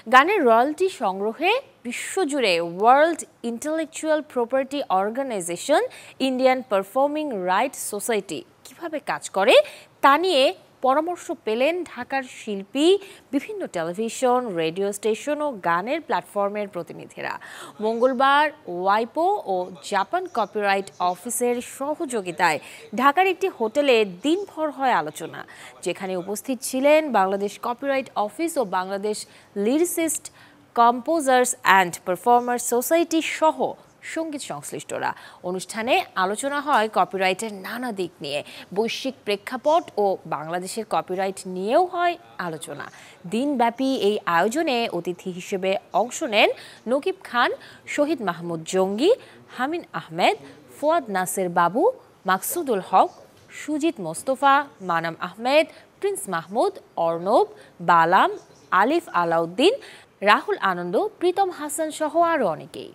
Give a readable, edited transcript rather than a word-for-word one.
গানের রয়্যালটি সংগ্রহে বিশ্বজুড়ে World Intellectual Property Organization Indian Performing Rights Society কিভাবে কাজ করে তা নিয়ে পরামর্শ পেলেন ঢাকার শিল্পী, বিভিন্ন টেলিভিশন, রেডিও স্টেশন ও গানের প্ল্যাটফর্মের প্রতিনিধিরা। মঙ্গলবার ওয়াইপো ও জাপান কপিরাইট অফিসের সহযোগিতায় ঢাকার একটি হোটেলে দিনভর হয় আলোচনা, যেখানে উপস্থিত ছিলেন বাংলাদেশ কপিরাইট অফিস ও Bangladesh Lyricist Composers and Performer Society সহ সঙ্গীত সংশ্লিষ্টরা। অনুষ্ঠানে আলোচনা হয় কপিরাইটের নানা দিক নিয়ে, বৈশ্বিক প্রেক্ষাপট ও বাংলাদেশের কপিরাইট নিয়েও হয় আলোচনা। দিনব্যাপী এই আয়োজনে অতিথি হিসেবে অংশ নেন নকিব খান, শহীদ মাহমুদ জঙ্গি, হামিন আহমেদ, ফুয়াদ নাসের বাবু, মাকসুদুল হক, সুজিত মোস্তফা, মানাম আহমেদ, প্রিন্স মাহমুদ, অর্ণব, বালাম, আলিফ আলাউদ্দিন, রাহুল আনন্দ, প্রীতম হাসান সহ আরও অনেকেই।